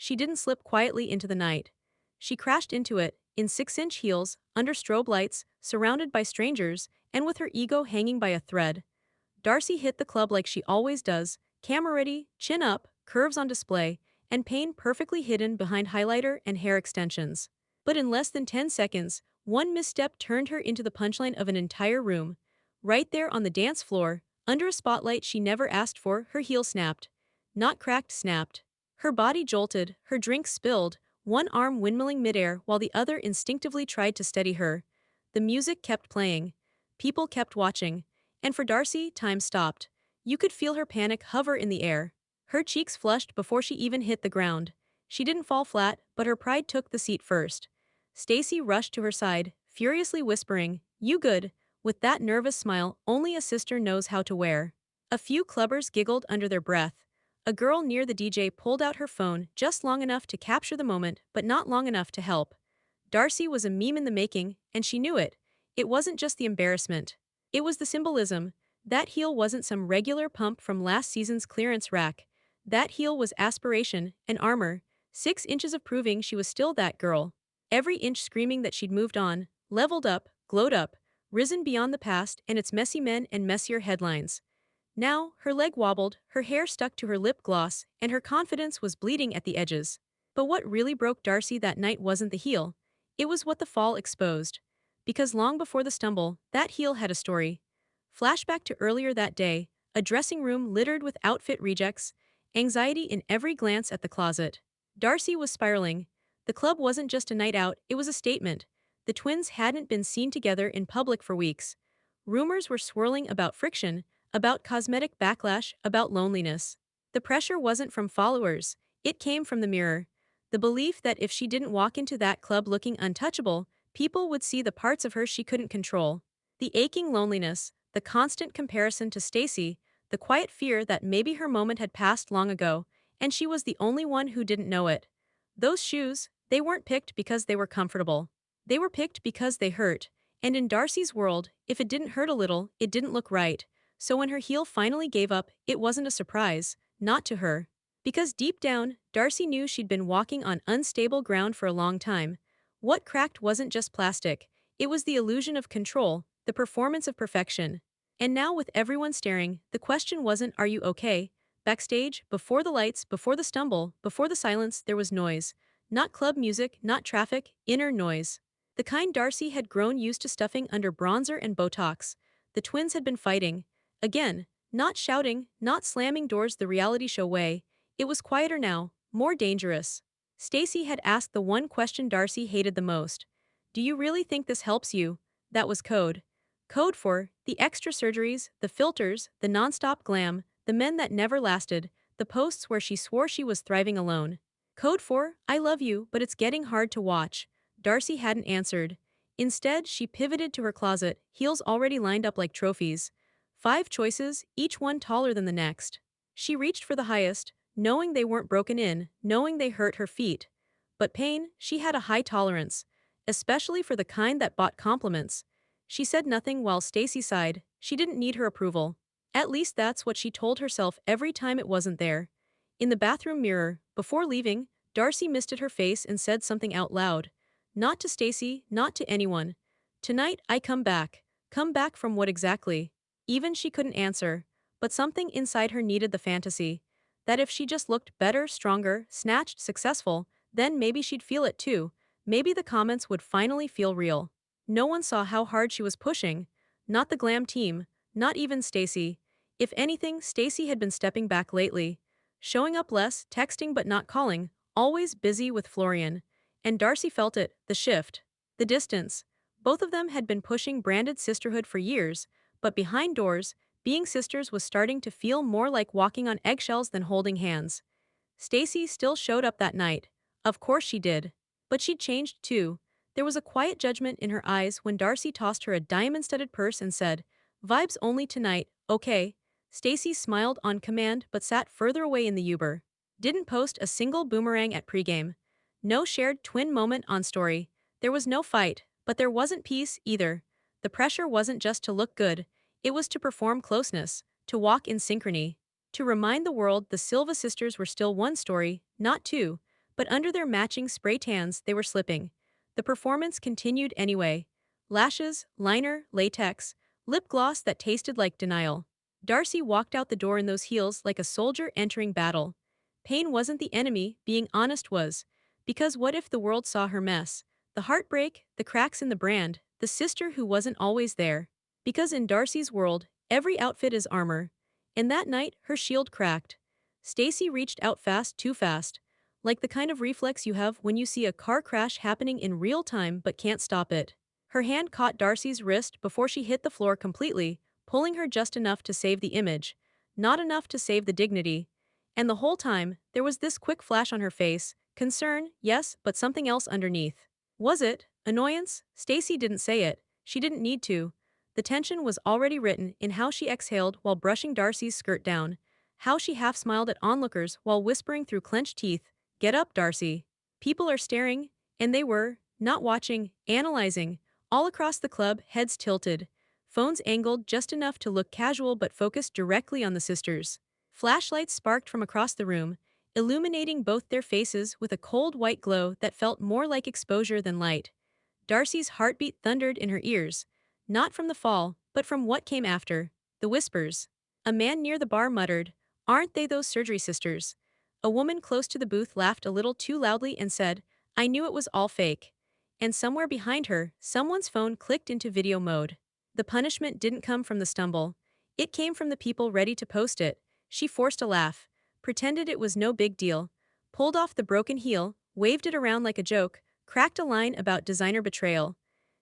she didn't slip quietly into the night. She crashed into it, in 6-inch heels, under strobe lights, surrounded by strangers, and with her ego hanging by a thread. Darcey hit the club like she always does, camera ready, chin up, curves on display, and pain perfectly hidden behind highlighter and hair extensions. But in less than 10 seconds, one misstep turned her into the punchline of an entire room. Right there on the dance floor, under a spotlight she never asked for, her heel snapped. Not cracked, snapped. Her body jolted, her drink spilled, one arm windmilling midair while the other instinctively tried to steady her. The music kept playing. People kept watching. And for Darcey, time stopped. You could feel her panic hover in the air. Her cheeks flushed before she even hit the ground. She didn't fall flat, but her pride took the seat first. Stacey rushed to her side, furiously whispering, "You good," with that nervous smile only a sister knows how to wear. A few clubbers giggled under their breath. A girl near the DJ pulled out her phone just long enough to capture the moment, but not long enough to help. Darcey was a meme in the making, and she knew it. It wasn't just the embarrassment. It was the symbolism. That heel wasn't some regular pump from last season's clearance rack. That heel was aspiration and armor, 6 inches of proving she was still that girl. Every inch screaming that she'd moved on, leveled up, glowed up, risen beyond the past and its messy men and messier headlines. Now, her leg wobbled, her hair stuck to her lip gloss, and her confidence was bleeding at the edges. But what really broke Darcey that night wasn't the heel. It was what the fall exposed. Because long before the stumble, that heel had a story. Flashback to earlier that day, a dressing room littered with outfit rejects, anxiety in every glance at the closet. Darcey was spiraling. The club wasn't just a night out, it was a statement. The twins hadn't been seen together in public for weeks. Rumors were swirling about friction, about cosmetic backlash, about loneliness. The pressure wasn't from followers, it came from the mirror. The belief that if she didn't walk into that club looking untouchable, people would see the parts of her she couldn't control. The aching loneliness, the constant comparison to Stacey, the quiet fear that maybe her moment had passed long ago, and she was the only one who didn't know it. Those shoes, they weren't picked because they were comfortable. They were picked because they hurt, and in Darcey's world, if it didn't hurt a little, it didn't look right. So when her heel finally gave up, it wasn't a surprise, not to her. Because deep down, Darcey knew she'd been walking on unstable ground for a long time. What cracked wasn't just plastic, it was the illusion of control, the performance of perfection. And now with everyone staring, the question wasn't "Are you okay?" Backstage, before the lights, before the stumble, before the silence, there was noise. Not club music, not traffic, inner noise. The kind Darcey had grown used to stuffing under bronzer and Botox. The twins had been fighting. Again, not shouting, not slamming doors the reality show way. It was quieter now, more dangerous. Stacey had asked the one question Darcey hated the most. "Do you really think this helps you?" That was code. Code for the extra surgeries, the filters, the nonstop glam, the men that never lasted, the posts where she swore she was thriving alone. Code for "I love you, but it's getting hard to watch." Darcey hadn't answered. Instead, she pivoted to her closet, heels already lined up like trophies. 5 choices, each one taller than the next. She reached for the highest, knowing they weren't broken in, knowing they hurt her feet. But pain, she had a high tolerance, especially for the kind that bought compliments. She said nothing while Stacey sighed. She didn't need her approval. At least that's what she told herself every time it wasn't there. In the bathroom mirror, before leaving, Darcey misted her face and said something out loud. Not to Stacey, not to anyone. "Tonight, I come back." Come back from what exactly? Even she couldn't answer. But something inside her needed the fantasy. That if she just looked better, stronger, snatched, successful, then maybe she'd feel it too. Maybe the comments would finally feel real. No one saw how hard she was pushing. Not the glam team. Not even Stacey. If anything, Stacey had been stepping back lately. Showing up less, texting but not calling, always busy with Florian. And Darcey felt it, the shift. The distance. Both of them had been pushing branded sisterhood for years, but behind doors, being sisters was starting to feel more like walking on eggshells than holding hands. Stacey still showed up that night. Of course she did. But she'd changed too. There was a quiet judgment in her eyes when Darcey tossed her a diamond-studded purse and said, "Vibes only tonight, okay?" Stacey smiled on command but sat further away in the Uber. Didn't post a single boomerang at pregame. No shared twin moment on story. There was no fight, but there wasn't peace either. The pressure wasn't just to look good, it was to perform closeness, to walk in synchrony, to remind the world the Silva sisters were still one story, not two, but under their matching spray tans they were slipping. The performance continued anyway. Lashes, liner, latex, lip gloss that tasted like denial. Darcey walked out the door in those heels like a soldier entering battle. Pain wasn't the enemy, being honest was. Because what if the world saw her mess? The heartbreak, the cracks in the brand, the sister who wasn't always there. Because in Darcey's world, every outfit is armor. And that night, her shield cracked. Stacey reached out fast, too fast. Like the kind of reflex you have when you see a car crash happening in real time but can't stop it. Her hand caught Darcey's wrist before she hit the floor completely, pulling her just enough to save the image, not enough to save the dignity. And the whole time, there was this quick flash on her face, concern, yes, but something else underneath. Was it annoyance? Stacey didn't say it. She didn't need to. The tension was already written in how she exhaled while brushing Darcey's skirt down, how she half smiled at onlookers while whispering through clenched teeth, "Get up, Darcey. People are staring," and they were, not watching, analyzing, all across the club, heads tilted, phones angled just enough to look casual but focused directly on the sisters. Flashlights sparked from across the room, illuminating both their faces with a cold white glow that felt more like exposure than light. Darcey's heartbeat thundered in her ears, not from the fall, but from what came after. The whispers. A man near the bar muttered, "Aren't they those surgery sisters?" A woman close to the booth laughed a little too loudly and said, "I knew it was all fake." And somewhere behind her, someone's phone clicked into video mode. The punishment didn't come from the stumble. It came from the people ready to post it. She forced a laugh, pretended it was no big deal, pulled off the broken heel, waved it around like a joke, cracked a line about designer betrayal.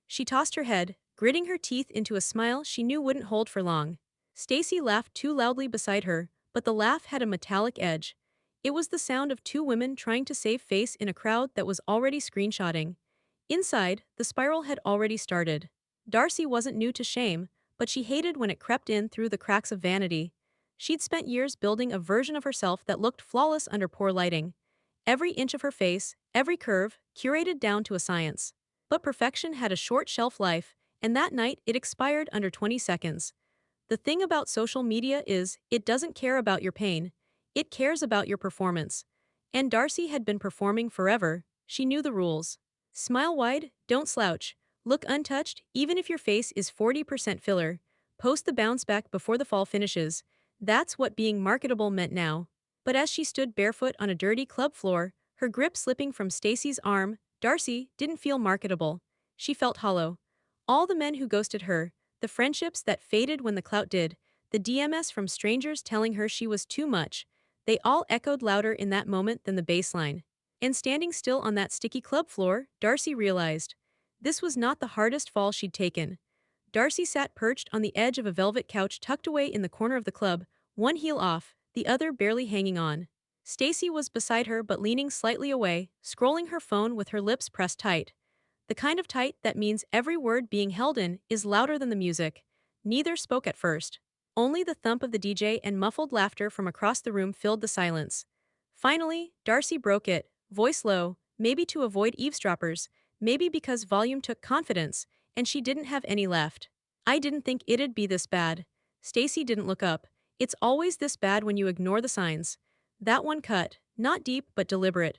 She tossed her head, gritting her teeth into a smile she knew wouldn't hold for long. Stacey laughed too loudly beside her, but the laugh had a metallic edge. It was the sound of two women trying to save face in a crowd that was already screenshotting. Inside, the spiral had already started. Darcey wasn't new to shame, but she hated when it crept in through the cracks of vanity. She'd spent years building a version of herself that looked flawless under poor lighting. Every inch of her face, every curve, curated down to a science. But perfection had a short shelf life, and that night it expired under 20 seconds. The thing about social media is, it doesn't care about your pain. It cares about your performance. And Darcey had been performing forever. She knew the rules. Smile wide, don't slouch. Look untouched, even if your face is 40% filler. Post the bounce back before the fall finishes. That's what being marketable meant now. But as she stood barefoot on a dirty club floor, her grip slipping from Stacey's arm, Darcey didn't feel marketable. She felt hollow. All the men who ghosted her, the friendships that faded when the clout did, the DMS from strangers telling her she was too much, they all echoed louder in that moment than the baseline. And standing still on that sticky club floor, Darcey realized. This was not the hardest fall she'd taken. Darcey sat perched on the edge of a velvet couch tucked away in the corner of the club, one heel off, the other barely hanging on. Stacey was beside her but leaning slightly away, scrolling her phone with her lips pressed tight. The kind of tight that means every word being held in is louder than the music. Neither spoke at first. Only the thump of the DJ and muffled laughter from across the room filled the silence. Finally, Darcey broke it, voice low, maybe to avoid eavesdroppers, maybe because volume took confidence, and she didn't have any left. "I didn't think it'd be this bad." Stacey didn't look up. It's always this bad when you ignore the signs. That one cut, not deep but deliberate.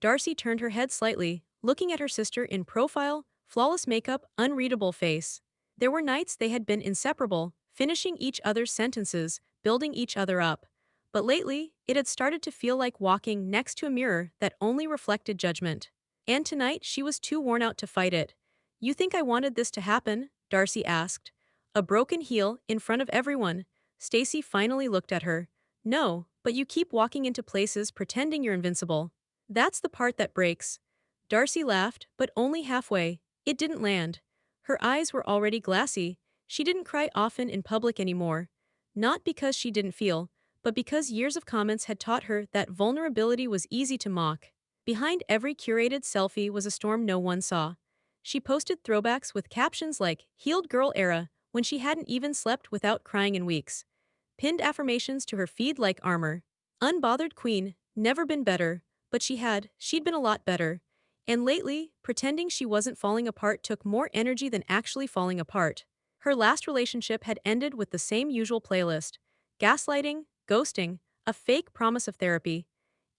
Darcey turned her head slightly, looking at her sister in profile, flawless makeup, unreadable face. There were nights they had been inseparable, finishing each other's sentences, building each other up. But lately, it had started to feel like walking next to a mirror that only reflected judgment. And tonight she was too worn out to fight it. "You think I wanted this to happen?" Darcey asked. A broken heel, in front of everyone. Stacey finally looked at her. "No, but you keep walking into places pretending you're invincible. That's the part that breaks." Darcey laughed, but only halfway. It didn't land. Her eyes were already glassy. She didn't cry often in public anymore. Not because she didn't feel, but because years of comments had taught her that vulnerability was easy to mock. Behind every curated selfie was a storm no one saw. She posted throwbacks with captions like, "Healed Girl Era," when she hadn't even slept without crying in weeks. Pinned affirmations to her feed like armor. "Unbothered Queen, never been better," but she'd been a lot better. And lately, pretending she wasn't falling apart took more energy than actually falling apart. Her last relationship had ended with the same usual playlist. Gaslighting, ghosting, a fake promise of therapy.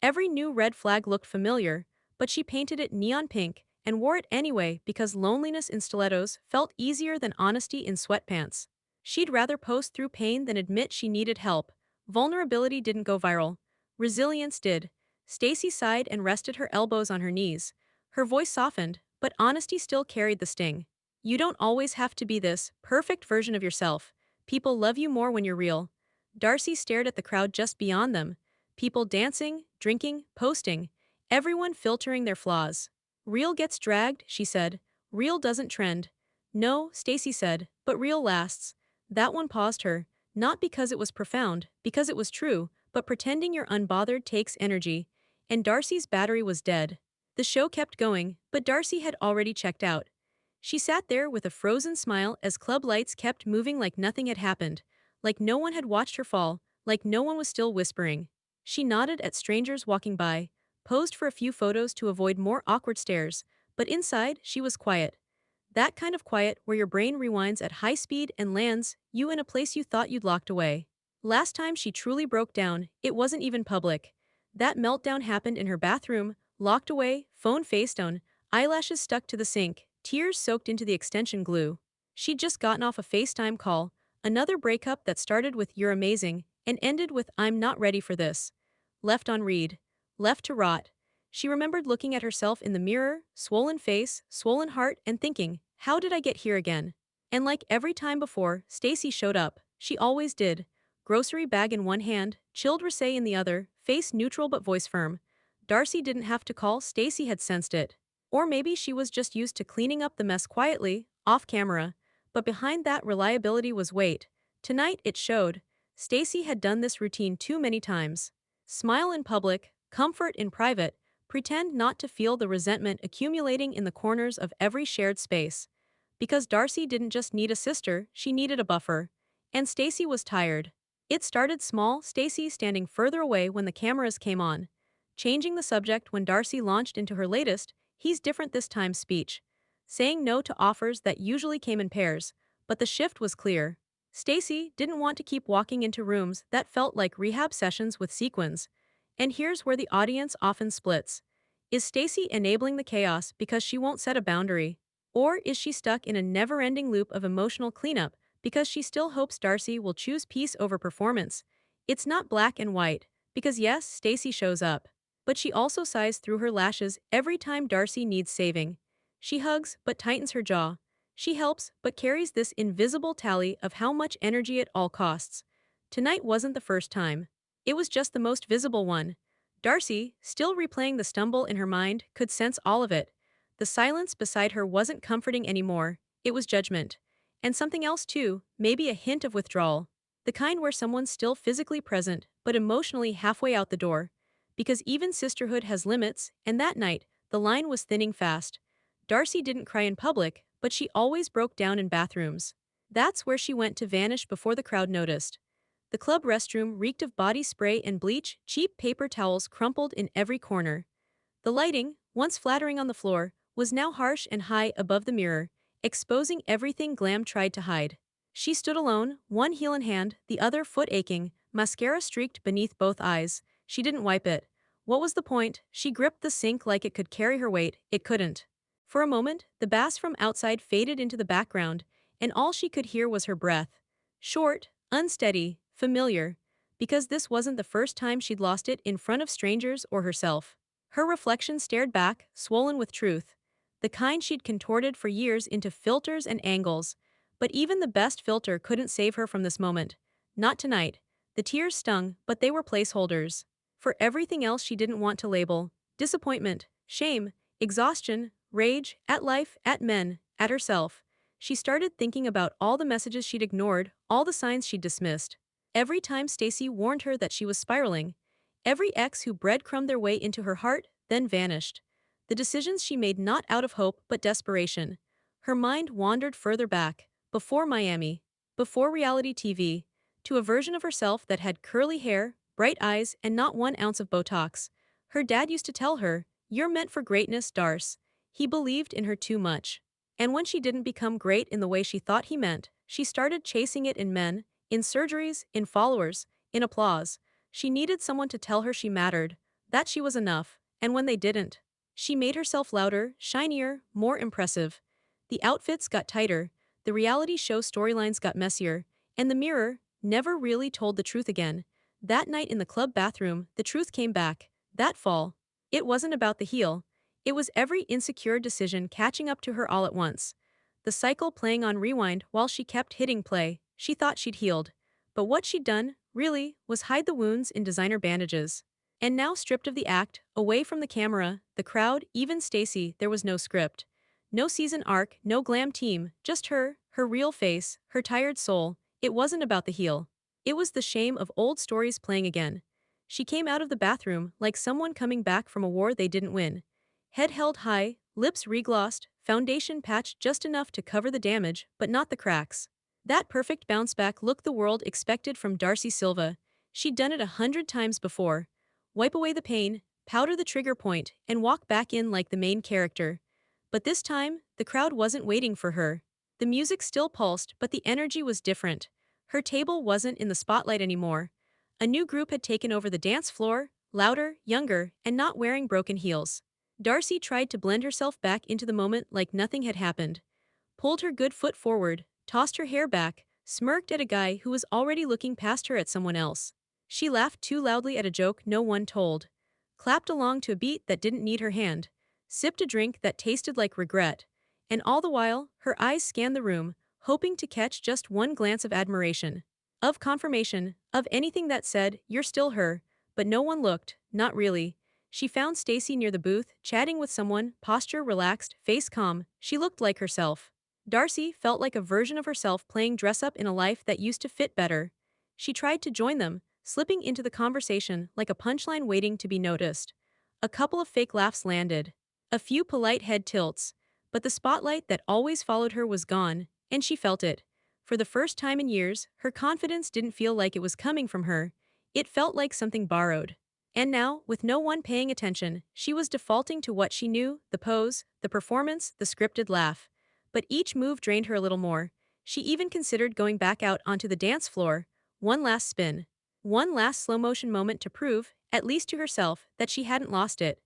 Every new red flag looked familiar, but she painted it neon pink and wore it anyway because loneliness in stilettos felt easier than honesty in sweatpants. She'd rather post through pain than admit she needed help. Vulnerability didn't go viral. Resilience did. Stacey sighed and rested her elbows on her knees. Her voice softened, but honesty still carried the sting. You don't always have to be this perfect version of yourself. People love you more when you're real. Darcey stared at the crowd just beyond them. People dancing, drinking, posting. Everyone filtering their flaws. Real gets dragged, she said. Real doesn't trend. No, Stacey said, but real lasts. That one paused her, not because it was profound, because it was true, but pretending you're unbothered takes energy. And Darcey's battery was dead. The show kept going, but Darcey had already checked out. She sat there with a frozen smile as club lights kept moving like nothing had happened, like no one had watched her fall, like no one was still whispering. She nodded at strangers walking by, posed for a few photos to avoid more awkward stares, but inside, she was quiet. That kind of quiet where your brain rewinds at high speed and lands you in a place you thought you'd locked away. Last time she truly broke down, it wasn't even public. That meltdown happened in her bathroom, locked away, phone face down, eyelashes stuck to the sink, tears soaked into the extension glue. She'd just gotten off a FaceTime call, another breakup that started with "you're amazing" and ended with "I'm not ready for this." Left on read. Left to rot. She remembered looking at herself in the mirror, swollen face, swollen heart, and thinking, how did I get here again? And like every time before, Stacey showed up. She always did. Grocery bag in one hand, chilled rosé in the other, face neutral but voice firm. Darcey didn't have to call, Stacey had sensed it. Or maybe she was just used to cleaning up the mess quietly, off camera. But behind that reliability was weight. Tonight it showed. Stacey had done this routine too many times. Smile in public, comfort in private, pretend not to feel the resentment accumulating in the corners of every shared space. Because Darcey didn't just need a sister, she needed a buffer. And Stacey was tired. It started small, Stacey standing further away when the cameras came on. Changing the subject when Darcey launched into her latest, "He's different this time" speech. Saying no to offers that usually came in pairs, but the shift was clear. Stacey didn't want to keep walking into rooms that felt like rehab sessions with sequins. And here's where the audience often splits. Is Stacey enabling the chaos because she won't set a boundary? Or is she stuck in a never-ending loop of emotional cleanup because she still hopes Darcey will choose peace over performance? It's not black and white, because yes, Stacey shows up. But she also sighs through her lashes every time Darcey needs saving. She hugs, but tightens her jaw. She helps, but carries this invisible tally of how much energy it all costs. Tonight wasn't the first time. It was just the most visible one. Darcey, still replaying the stumble in her mind, could sense all of it. The silence beside her wasn't comforting anymore, it was judgment. And something else too, maybe a hint of withdrawal. The kind where someone's still physically present, but emotionally halfway out the door. Because even sisterhood has limits, and that night, the line was thinning fast. Darcey didn't cry in public, but she always broke down in bathrooms. That's where she went to vanish before the crowd noticed. The club restroom reeked of body spray and bleach, cheap paper towels crumpled in every corner. The lighting, once flattering on the floor, was now harsh and high above the mirror, exposing everything glam tried to hide. She stood alone, one heel in hand, the other foot aching, mascara streaked beneath both eyes. She didn't wipe it. What was the point? She gripped the sink like it could carry her weight. It couldn't. For a moment, the bass from outside faded into the background, and all she could hear was her breath. Short, unsteady, familiar. Because this wasn't the first time she'd lost it in front of strangers or herself. Her reflection stared back, swollen with truth. The kind she'd contorted for years into filters and angles. But even the best filter couldn't save her from this moment. Not tonight. The tears stung, but they were placeholders. For everything else she didn't want to label. Disappointment, shame, exhaustion, rage, at life, at men, at herself. She started thinking about all the messages she'd ignored, all the signs she'd dismissed. Every time Stacey warned her that she was spiraling. Every ex who breadcrumbed their way into her heart, then vanished. The decisions she made not out of hope but desperation. Her mind wandered further back, before Miami, before reality TV, to a version of herself that had curly hair, bright eyes, and not 1 ounce of Botox. Her dad used to tell her, "You're meant for greatness, Darce." He believed in her too much. And when she didn't become great in the way she thought he meant, she started chasing it in men, in surgeries, in followers, in applause. She needed someone to tell her she mattered. that she was enough, and when they didn't, she made herself louder, shinier, more impressive. The outfits got tighter, the reality show storylines got messier, and the mirror never really told the truth again. That night in the club bathroom, the truth came back. That fall, it wasn't about the heel. It was every insecure decision catching up to her all at once. The cycle playing on rewind while she kept hitting play. She thought she'd healed. But what she'd done, really, was hide the wounds in designer bandages. And now stripped of the act, away from the camera, the crowd, even Stacey, there was no script. No season arc, no glam team, just her real face, her tired soul. It wasn't about the heel. It was the shame of old stories playing again. She came out of the bathroom like someone coming back from a war they didn't win. Head held high, lips reglossed, foundation patched just enough to cover the damage, but not the cracks. That perfect bounce back look the world expected from Darcey Silva. She'd done it 100 times before. Wipe away the pain, powder the trigger point, and walk back in like the main character. But this time, the crowd wasn't waiting for her. The music still pulsed, but the energy was different. Her table wasn't in the spotlight anymore. A new group had taken over the dance floor, louder, younger, and not wearing broken heels. Darcey tried to blend herself back into the moment like nothing had happened. Pulled her good foot forward, tossed her hair back, smirked at a guy who was already looking past her at someone else. She laughed too loudly at a joke no one told. Clapped along to a beat that didn't need her hand. Sipped a drink that tasted like regret. And all the while, her eyes scanned the room, hoping to catch just one glance of admiration. Of confirmation, of anything that said, "You're still her," but no one looked, not really. She found Stacey near the booth, chatting with someone, posture relaxed, face calm. She looked like herself. Darcey felt like a version of herself playing dress-up in a life that used to fit better. She tried to join them, slipping into the conversation like a punchline waiting to be noticed. A couple of fake laughs landed. A few polite head tilts. But the spotlight that always followed her was gone, and she felt it. For the first time in years, her confidence didn't feel like it was coming from her. It felt like something borrowed. And now, with no one paying attention, she was defaulting to what she knew, the pose, the performance, the scripted laugh. But each move drained her a little more. She even considered going back out onto the dance floor. One last spin. One last slow-motion moment to prove, at least to herself, that she hadn't lost it.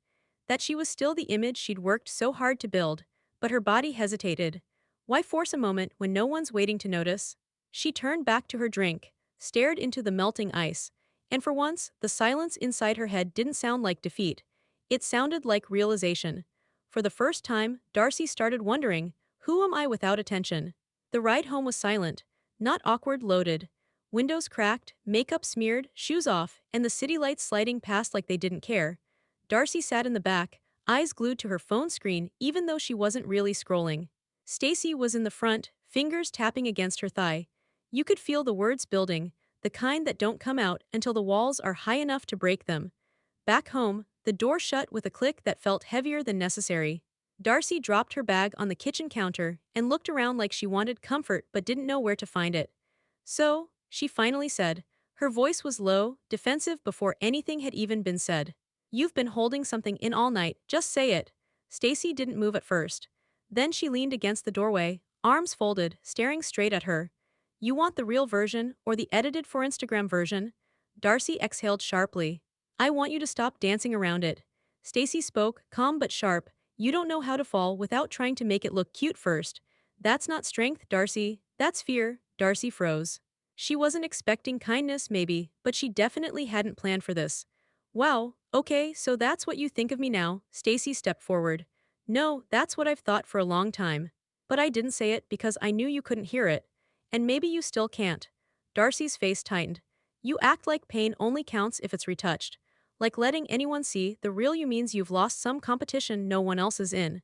That she was still the image she'd worked so hard to build. But her body hesitated. Why force a moment when no one's waiting to notice? She turned back to her drink, stared into the melting ice. And for once, the silence inside her head didn't sound like defeat. It sounded like realization. For the first time, Darcey started wondering, who am I without attention? The ride home was silent, not awkward, loaded. Windows cracked, makeup smeared, shoes off, and the city lights sliding past like they didn't care. Darcey sat in the back, eyes glued to her phone screen even though she wasn't really scrolling. Stacey was in the front, fingers tapping against her thigh. You could feel the words building, the kind that don't come out until the walls are high enough to break them. Back home, the door shut with a click that felt heavier than necessary. Darcey dropped her bag on the kitchen counter and looked around like she wanted comfort but didn't know where to find it. "So," she finally said. Her voice was low, defensive before anything had even been said. "You've been holding something in all night, just say it." Stacey didn't move at first. Then she leaned against the doorway, arms folded, staring straight at her. "You want the real version, or the edited for Instagram version?" Darcey exhaled sharply. "I want you to stop dancing around it." Stacey spoke, calm but sharp. "You don't know how to fall without trying to make it look cute first. That's not strength, Darcey. That's fear." Darcey froze. She wasn't expecting kindness maybe, but she definitely hadn't planned for this. "Wow, okay, so that's what you think of me now." Stacey stepped forward. "No, that's what I've thought for a long time. But I didn't say it because I knew you couldn't hear it. And maybe you still can't." Darcey's face tightened. "You act like pain only counts if it's retouched. Like letting anyone see the real you means you've lost some competition no one else is in."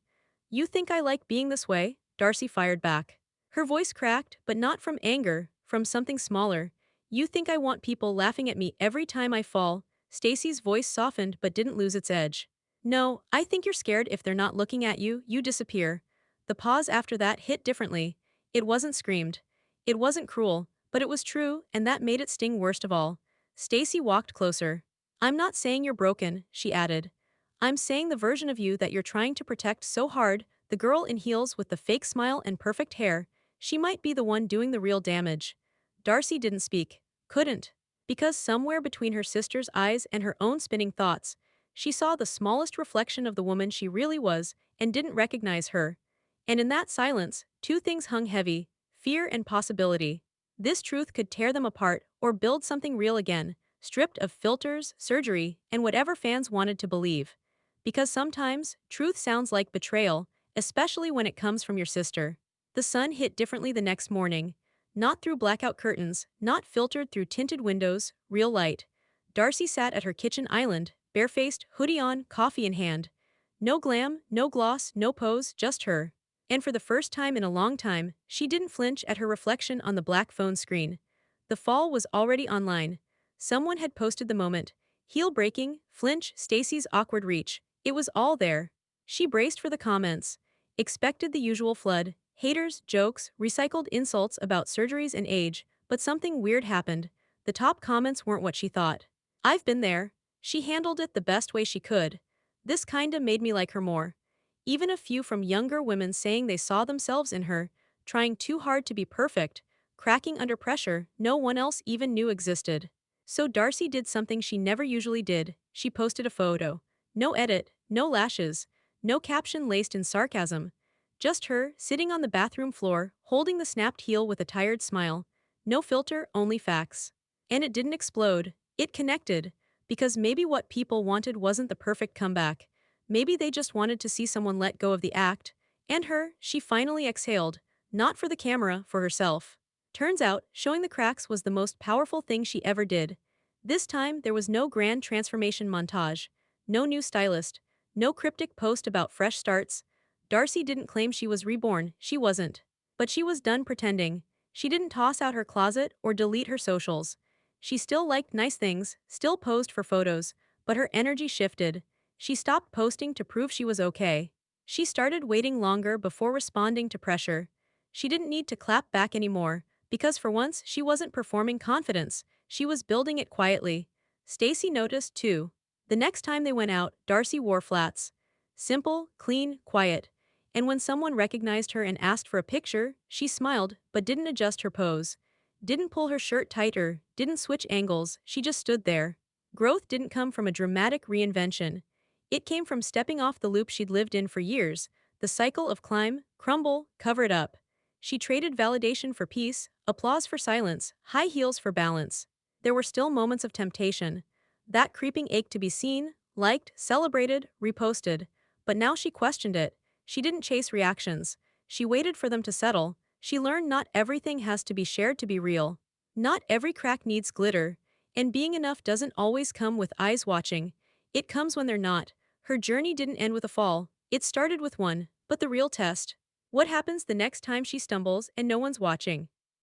"You think I like being this way?" Darcey fired back. Her voice cracked, but not from anger, from something smaller. "You think I want people laughing at me every time I fall?" Stacey's voice softened but didn't lose its edge. "No, I think you're scared if they're not looking at you, you disappear." The pause after that hit differently. It wasn't screamed. It wasn't cruel, but it was true, and that made it sting worst of all. Stacey walked closer. "I'm not saying you're broken," she added. "I'm saying the version of you that you're trying to protect so hard, the girl in heels with the fake smile and perfect hair, she might be the one doing the real damage." Darcey didn't speak. Couldn't. Because somewhere between her sister's eyes and her own spinning thoughts, She saw the smallest reflection of the woman she really was and didn't recognize her. And in that silence, two things hung heavy: fear and possibility. This truth could tear them apart or build something real again, stripped of filters, surgery, and whatever fans wanted to believe. Because sometimes, truth sounds like betrayal, especially when it comes from your sister. The sun hit differently the next morning. Not through blackout curtains, not filtered through tinted windows, real light. Darcey sat at her kitchen island, barefaced, hoodie on, coffee in hand. No glam, no gloss, no pose, just her. And for the first time in a long time, she didn't flinch at her reflection on the black phone screen. The fall was already online. Someone had posted the moment. Heel breaking, flinch, Stacey's awkward reach. It was all there. She braced for the comments. Expected the usual flood. Haters, jokes, recycled insults about surgeries and age, but something weird happened. The top comments weren't what she thought. I've been there. She handled it the best way she could. This kinda made me like her more. Even a few from younger women saying they saw themselves in her, trying too hard to be perfect, cracking under pressure no one else even knew existed. So Darcey did something she never usually did. She posted a photo. No edit, no lashes, no caption laced in sarcasm. Just her, sitting on the bathroom floor, holding the snapped heel with a tired smile. No filter, only facts. And it didn't explode. It connected. Because maybe what people wanted wasn't the perfect comeback. Maybe they just wanted to see someone let go of the act. And her, she finally exhaled. Not for the camera, for herself. Turns out, showing the cracks was the most powerful thing she ever did. This time, there was no grand transformation montage. No new stylist. No cryptic post about fresh starts. Darcey didn't claim she was reborn, she wasn't. But she was done pretending. She didn't toss out her closet or delete her socials. She still liked nice things, still posed for photos, but her energy shifted. She stopped posting to prove she was okay. She started waiting longer before responding to pressure. She didn't need to clap back anymore, because for once she wasn't performing confidence, she was building it quietly. Stacey noticed too. The next time they went out, Darcey wore flats. Simple, clean, quiet. And when someone recognized her and asked for a picture, she smiled but didn't adjust her pose. Didn't pull her shirt tighter, didn't switch angles, she just stood there. Growth didn't come from a dramatic reinvention. It came from stepping off the loop she'd lived in for years, the cycle of climb, crumble, cover it up. She traded validation for peace, applause for silence, high heels for balance. There were still moments of temptation. That creeping ache to be seen, liked, celebrated, reposted. But now she questioned it. She didn't chase reactions. She waited for them to settle. She learned not everything has to be shared to be real. Not every crack needs glitter. And being enough doesn't always come with eyes watching. It comes when they're not. Her journey didn't end with a fall. It started with one. But the real test. What happens the next time she stumbles and no one's watching?